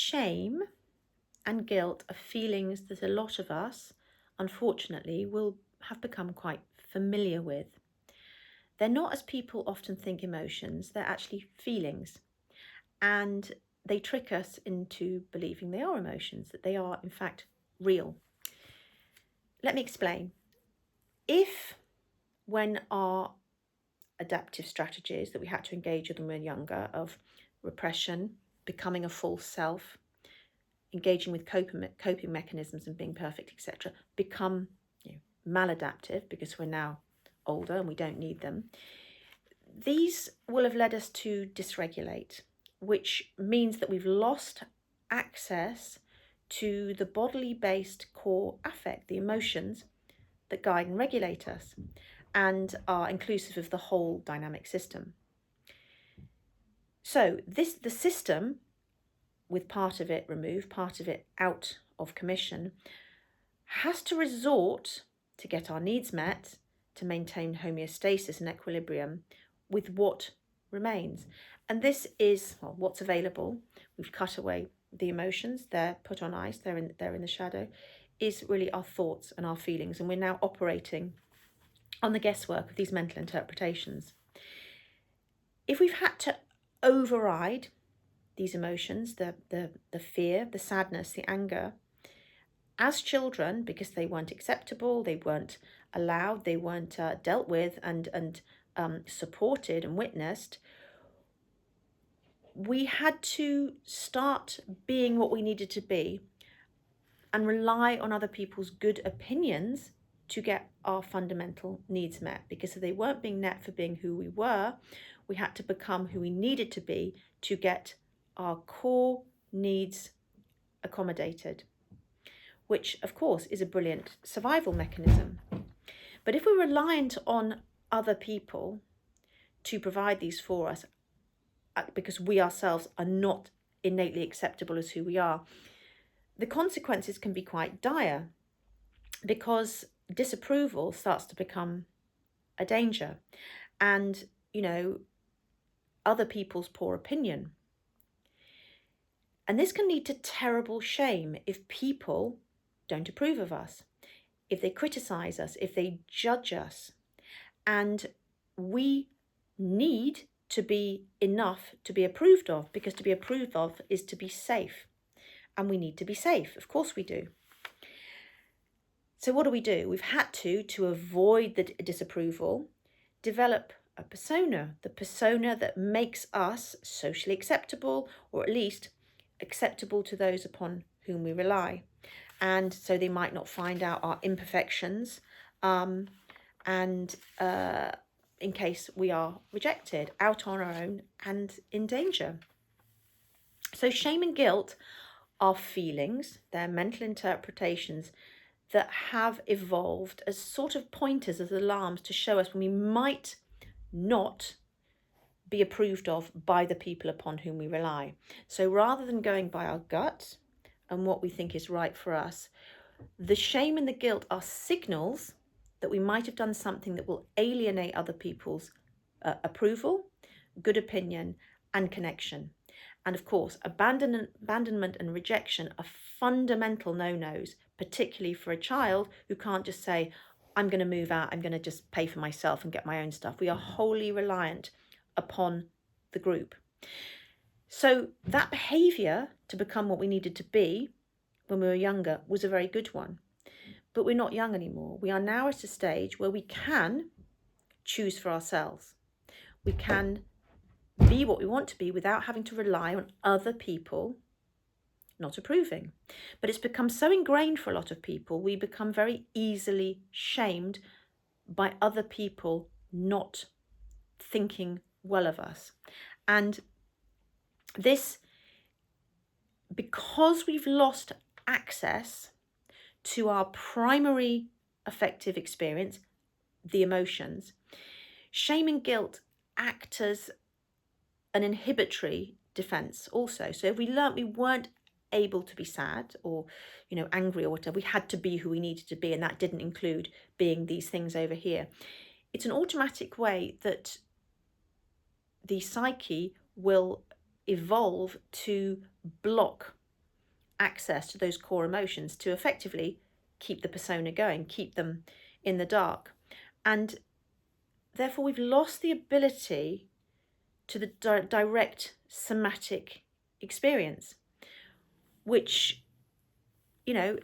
shame and guilt are feelings that a lot of us, unfortunately, will have become quite familiar with. They're not, as people often think, emotions, they're actually feelings. And they trick us into believing they are emotions, that they are, in fact, real. Let me explain. If, when our adaptive strategies that we had to engage with when we were younger, of repression, becoming a false self, engaging with coping mechanisms and being perfect, etc., become maladaptive because we're now older and we don't need them, these will have led us to dysregulate, which means that we've lost access to the bodily based core affect, the emotions that guide and regulate us and are inclusive of the whole dynamic system. So the system, with part of it removed, part of it out of commission, has to resort to get our needs met, to maintain homeostasis and equilibrium with what remains. And this is what's available. We've cut away the emotions, they're put on ice, they're in the shadow, is really our thoughts and our feelings. And we're now operating on the guesswork of these mental interpretations. If we've had to override these emotions, the fear, the sadness, the anger, as children, because they weren't acceptable, they weren't allowed, they weren't dealt with and supported and witnessed, we had to start being what we needed to be and rely on other people's good opinions to get our fundamental needs met. Because if they weren't being met for being who we were, we had to become who we needed to be to get our core needs accommodated, which of course is a brilliant survival mechanism. But if we're reliant on other people to provide these for us, because we ourselves are not innately acceptable as who we are, the consequences can be quite dire, because disapproval starts to become a danger, and other people's poor opinion. And this can lead to terrible shame if people don't approve of us, if they criticize us, if they judge us. And we need to be enough to be approved of, because to be approved of is to be safe. And we need to be safe. Of course we do. So what do? We've had to avoid the disapproval, develop a persona, the persona that makes us socially acceptable, or at least acceptable to those upon whom we rely. And so they might not find out our imperfections, and in case we are rejected, out on our own and in danger. So shame and guilt are feelings, they're mental interpretations that have evolved as sort of pointers, as alarms to show us when we might not be approved of by the people upon whom we rely. So rather than going by our gut and what we think is right for us, the shame and the guilt are signals that we might have done something that will alienate other people's approval, good opinion, and connection. And of course, abandonment and rejection are fundamental no-nos, particularly for a child who can't just say, I'm going to move out, I'm going to just pay for myself and get my own stuff. We are wholly reliant upon the group. So that behaviour to become what we needed to be when we were younger was a very good one. But we're not young anymore. We are now at a stage where we can choose for ourselves. We can be what we want to be without having to rely on other people not approving. But it's become so ingrained for a lot of people, we become very easily shamed by other people not thinking well of us. And this, because we've lost access to our primary affective experience, the emotions, shame and guilt act as an inhibitory defense also. So if we learnt we weren't able to be sad or angry or whatever, we had to be who we needed to be, and that didn't include being these things over here, it's an automatic way that the psyche will evolve to block access to those core emotions to effectively keep the persona going, keep them in the dark. And therefore, we've lost the ability to the direct somatic experience, which, you know,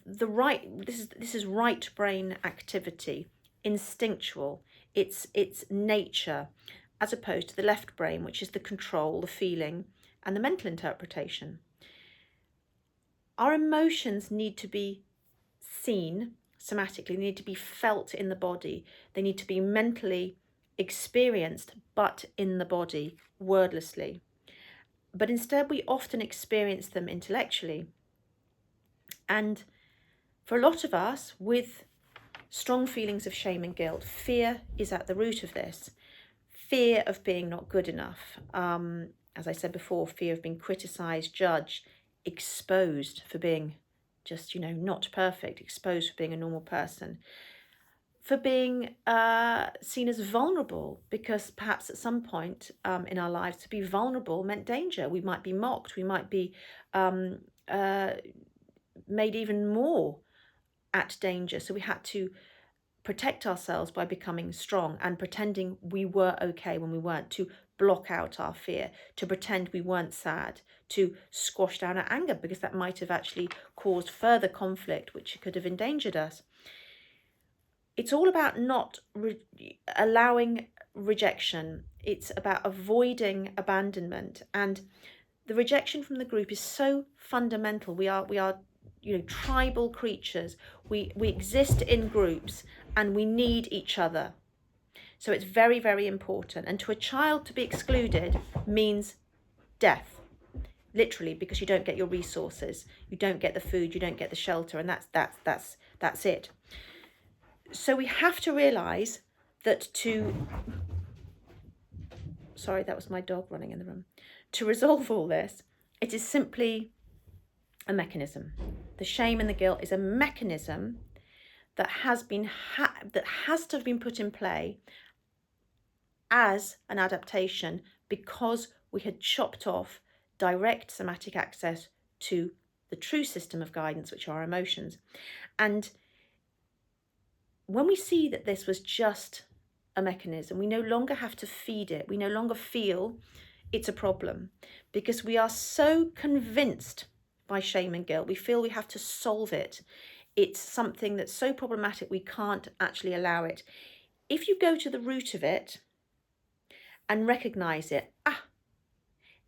this is right brain activity, instinctual. It's nature, as opposed to the left brain, which is the control, the feeling, and the mental interpretation. Our emotions need to be seen somatically, they need to be felt in the body, they need to be mentally experienced, but in the body, wordlessly. But instead, we often experience them intellectually. And for a lot of us, with strong feelings of shame and guilt, fear is at the root of this. Fear of being not good enough. As I said before, fear of being criticised, judged, exposed for being just, not perfect, exposed for being a normal person, for being seen as vulnerable, because perhaps at some point in our lives, to be vulnerable meant danger. We might be mocked, we might be made even more at danger. So we had to protect ourselves by becoming strong and pretending we were okay when we weren't, to block out our fear, to pretend we weren't sad, to squash down our anger, because that might have actually caused further conflict, which could have endangered us. It's all about not allowing rejection. It's about avoiding abandonment. And the rejection from the group is so fundamental. We are tribal creatures. We exist in groups and we need each other. So it's very, very important. And to a child, to be excluded means death, literally, because you don't get your resources, you don't get the food, you don't get the shelter, and that's it. So we have to realise that sorry, that was my dog running in the room. To resolve all this, it is simply a mechanism. The shame and the guilt is a mechanism that has to have been put in play as an adaptation, because we had chopped off direct somatic access to the true system of guidance, which are our emotions. And when we see that this was just a mechanism, we no longer have to feed it. We no longer feel it's a problem, because we are so convinced by shame and guilt. We feel we have to solve it. It's something that's so problematic we can't actually allow it. If you go to the root of it and recognize it,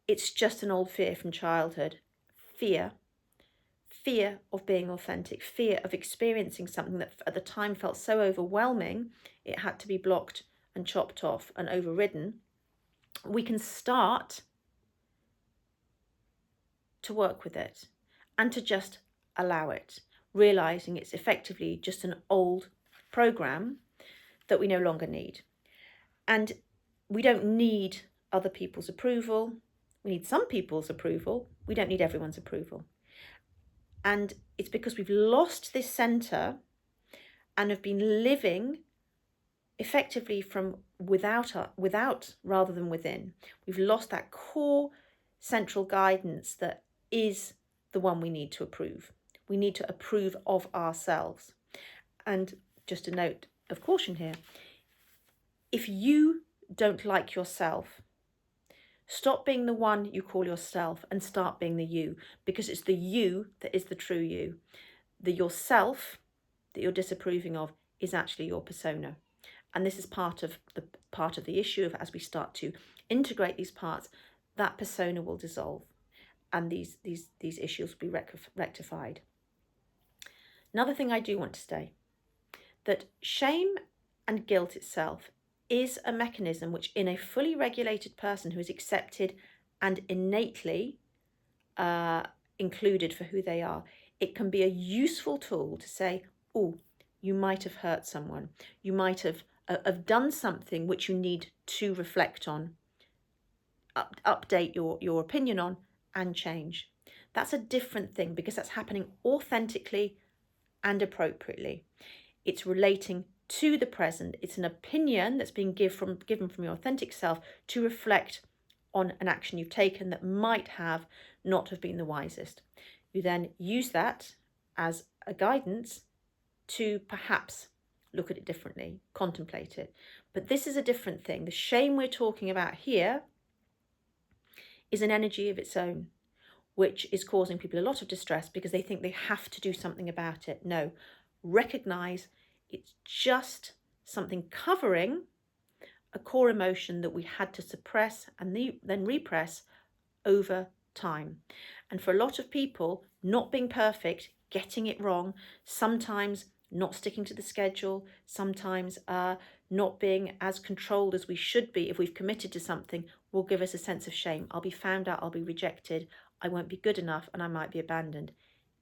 it's just an old fear from childhood. Fear of being authentic, fear of experiencing something that at the time felt so overwhelming, it had to be blocked and chopped off and overridden. We can start to work with it and to just allow it, realizing it's effectively just an old program that we no longer need. And we don't need other people's approval. We need some people's approval. We don't need everyone's approval. And it's because we've lost this center and have been living effectively from without rather than within. We've lost that core central guidance that is the one we need to approve. We need to approve of ourselves. And just a note of caution here, if you don't like yourself, stop being the one you call yourself and start being the you, because it's the you that is the true you. The yourself that you're disapproving of is actually your persona. And this is part of the issue of, as we start to integrate these parts, that persona will dissolve and these issues will be rectified. Another thing I do want to say, that shame and guilt itself is a mechanism which, in a fully regulated person who is accepted and innately included for who they are, it can be a useful tool to say, oh, you might have hurt someone. You might have done something which you need to reflect on, update your opinion on, and change. That's a different thing, because that's happening authentically and appropriately. It's relating to the present. It's an opinion that's being given from your authentic self to reflect on an action you've taken that might have not have been the wisest. You then use that as a guidance to perhaps look at it differently, contemplate it. But this is a different thing. The shame we're talking about here is an energy of its own, which is causing people a lot of distress because they think they have to do something about it. No, recognize it's just something covering a core emotion that we had to suppress and then repress over time. And for a lot of people, not being perfect, getting it wrong, sometimes not sticking to the schedule, sometimes not being as controlled as we should be if we've committed to something, will give us a sense of shame. I'll be found out, I'll be rejected, I won't be good enough, and I might be abandoned.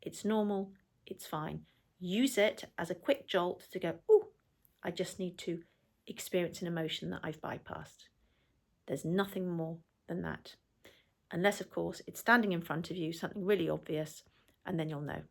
It's normal, it's fine. Use it as a quick jolt to go, oh, I just need to experience an emotion that I've bypassed. There's nothing more than that. Unless, of course, it's standing in front of you, something really obvious, and then you'll know.